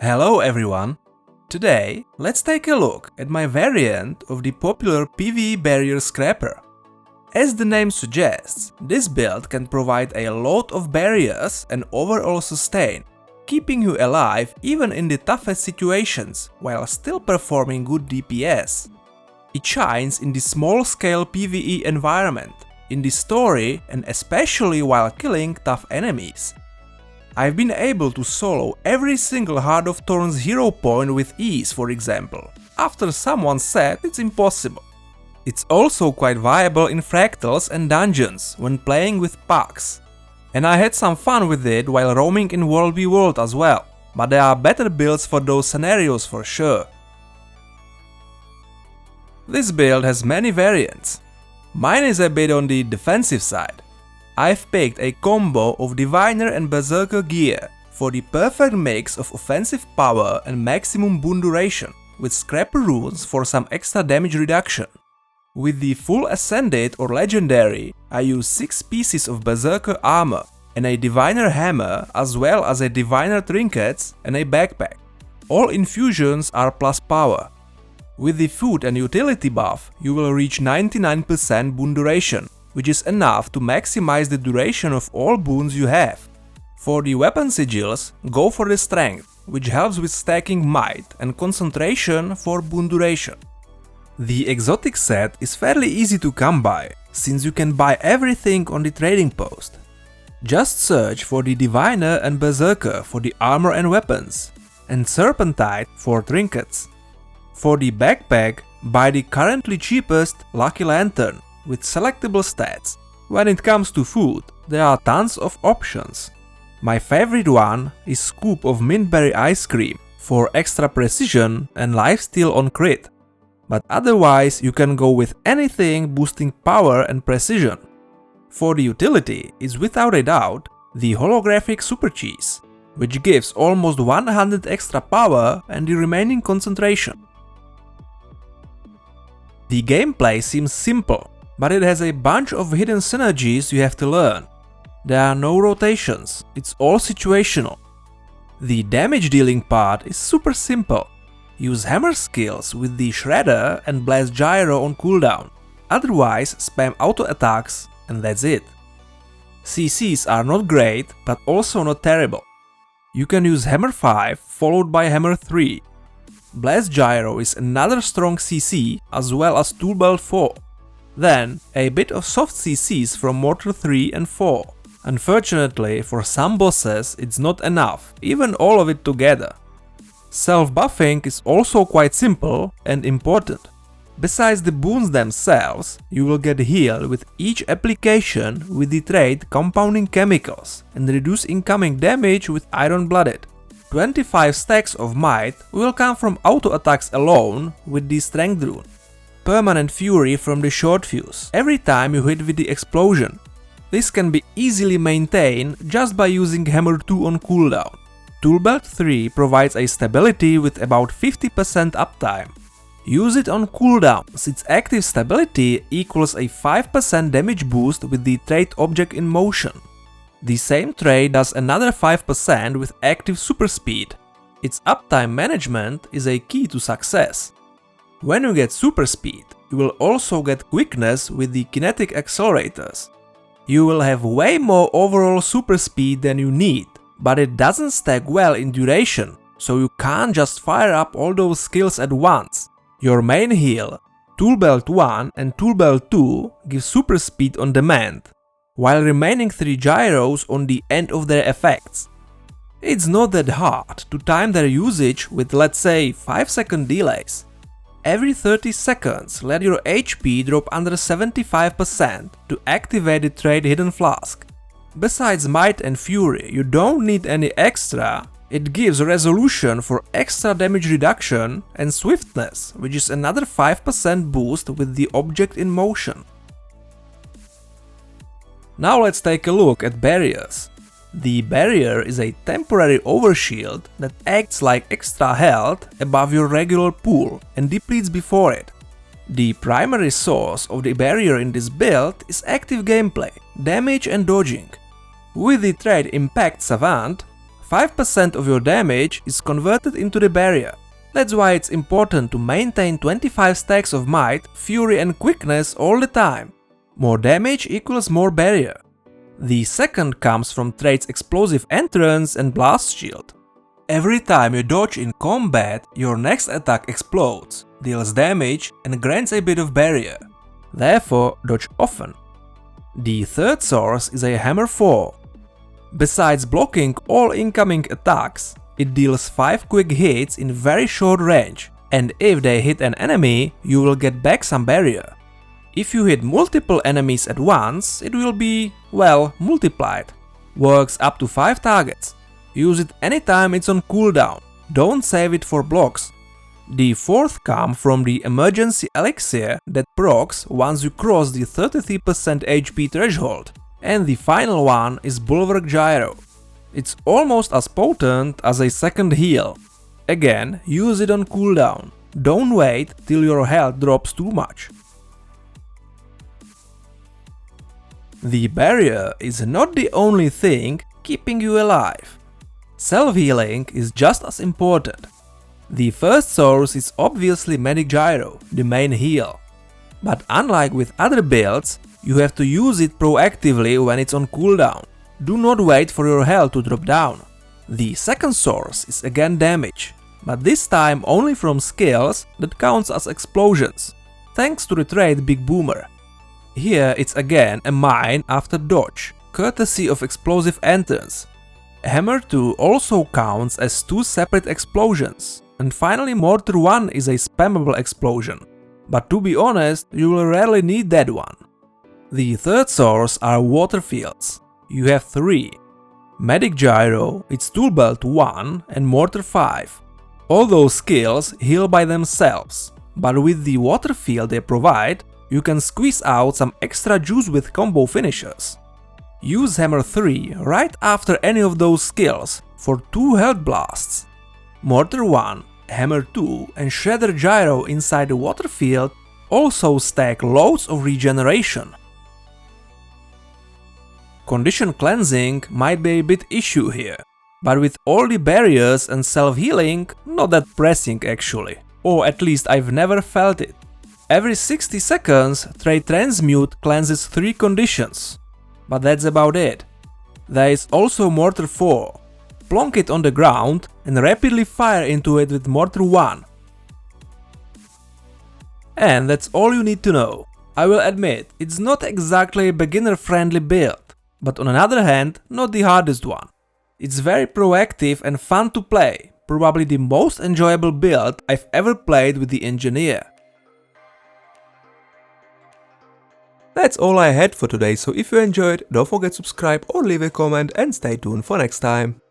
Hello everyone! Today, let's take a look at my variant of the popular PvE barrier scrapper. As the name suggests, this build can provide a lot of barriers and overall sustain, keeping you alive even in the toughest situations while still performing good DPS. It shines in the small-scale PvE environment, in the story and especially while killing tough enemies. I've been able to solo every single Heart of Thorns hero point with ease, for example, after someone said it's impossible. It's also quite viable in fractals and dungeons when playing with packs. And I had some fun with it while roaming in World v World as well, but there are better builds for those scenarios for sure. This build has many variants. Mine is a bit on the defensive side. I've picked a combo of Diviner and Berserker gear for the perfect mix of offensive power and maximum boon duration, with Scrapper runes for some extra damage reduction. With the full Ascended or Legendary, I use 6 pieces of Berserker armor and a Diviner hammer as well as a Diviner trinkets and a backpack. All infusions are plus power. With the food and utility buff, you will reach 99% boon duration, which is enough to maximize the duration of all boons you have. For the weapon sigils, go for the strength, which helps with stacking might, and concentration for boon duration. The exotic set is fairly easy to come by, since you can buy everything on the trading post. Just search for the Diviner and Berserker for the armor and weapons, and Serpentine for trinkets. For the backpack, buy the currently cheapest Lucky Lantern with selectable stats. When it comes to food, there are tons of options. My favorite one is Scoop of Mintberry Ice Cream for extra precision and lifesteal on crit. But otherwise you can go with anything boosting power and precision. For the utility is without a doubt the holographic Super Cheese, which gives almost 100 extra power and the remaining concentration. The gameplay seems simple, but it has a bunch of hidden synergies you have to learn. There are no rotations, it's all situational. The damage dealing part is super simple. Use hammer skills with the Shredder and Blast Gyro on cooldown, otherwise spam auto attacks and that's it. CCs are not great, but also not terrible. You can use Hammer 5 followed by Hammer 3. Blast Gyro is another strong CC as well as Tool Belt 4. Then, a bit of soft CCs from Mortar 3 and 4. Unfortunately, for some bosses it's not enough, even all of it together. Self-buffing is also quite simple and important. Besides the boons themselves, you will get healed with each application with the trait Compounding Chemicals and reduce incoming damage with Iron Blooded. 25 stacks of might will come from auto attacks alone with the Strength rune. Permanent Fury from the short fuse every time you hit with the explosion. This can be easily maintained just by using Hammer 2 on cooldown. Tool Belt 3 provides a stability with about 50% uptime. Use it on cooldown, since active stability equals a 5% damage boost with the trait Object in Motion. The same trait does another 5% with active super speed. Its uptime management is a key to success. When you get super speed, you will also get quickness with the kinetic accelerators. You will have way more overall super speed than you need, but it doesn't stack well in duration, so you can't just fire up all those skills at once. Your main heal, Tool Belt 1 and Tool Belt 2, give super speed on demand, while remaining 3 gyros on the end of their effects. It's not that hard to time their usage with, let's say, 5-second delays. Every 30 seconds let your HP drop under 75% to activate the trait Hidden Flask. Besides Might and Fury, you don't need any extra. It gives resolution for extra damage reduction and swiftness, which is another 5% boost with the Object in Motion. Now let's take a look at barriers. The barrier is a temporary overshield that acts like extra health above your regular pool and depletes before it. The primary source of the barrier in this build is active gameplay, damage and dodging. With the trait Impact Savant, 5% of your damage is converted into the barrier. That's why it's important to maintain 25 stacks of might, fury and quickness all the time. More damage equals more barrier. The second comes from traits Explosive Entrance and Blast Shield. Every time you dodge in combat, your next attack explodes, deals damage and grants a bit of barrier. Therefore, dodge often. The third source is a Hammer 4. Besides blocking all incoming attacks, it deals 5 quick hits in very short range, and if they hit an enemy, you will get back some barrier. If you hit multiple enemies at once, it will be, well, multiplied. Works up to 5 targets. Use it anytime it's on cooldown, don't save it for blocks. The fourth comes from the emergency elixir that procs once you cross the 33% HP threshold. And the final one is Bulwark Gyro. It's almost as potent as a second heal. Again, use it on cooldown. Don't wait till your health drops too much. The barrier is not the only thing keeping you alive. Self-healing is just as important. The first source is obviously Medic Gyro, the main heal. But unlike with other builds, you have to use it proactively when it's on cooldown. Do not wait for your health to drop down. The second source is again damage, but this time only from skills that counts as explosions, thanks to the trait Big Boomer. Here it's again a mine after dodge, courtesy of Explosive Entrance. Hammer 2 also counts as 2 separate explosions, and finally Mortar 1 is a spammable explosion. But to be honest, you will rarely need that one. The third source are water fields. You have 3. Medic Gyro, its tool belt 1 and Mortar 5. All those skills heal by themselves, but with the water field they provide, you can squeeze out some extra juice with combo finishers. Use Hammer 3 right after any of those skills for 2 health blasts. Mortar 1, Hammer 2 and Shredder Gyro inside the water field also stack loads of regeneration. Condition cleansing might be a bit issue here, but with all the barriers and self-healing, not that pressing actually, or at least I've never felt it. Every 60 seconds, trait Transmute cleanses 3 conditions, but that's about it. There is also Mortar 4. Plonk it on the ground and rapidly fire into it with Mortar 1. And that's all you need to know. I will admit, it's not exactly a beginner-friendly build, but on another hand, not the hardest one. It's very proactive and fun to play, probably the most enjoyable build I've ever played with the Engineer. That's all I had for today, so if you enjoyed, don't forget to subscribe or leave a comment and stay tuned for next time.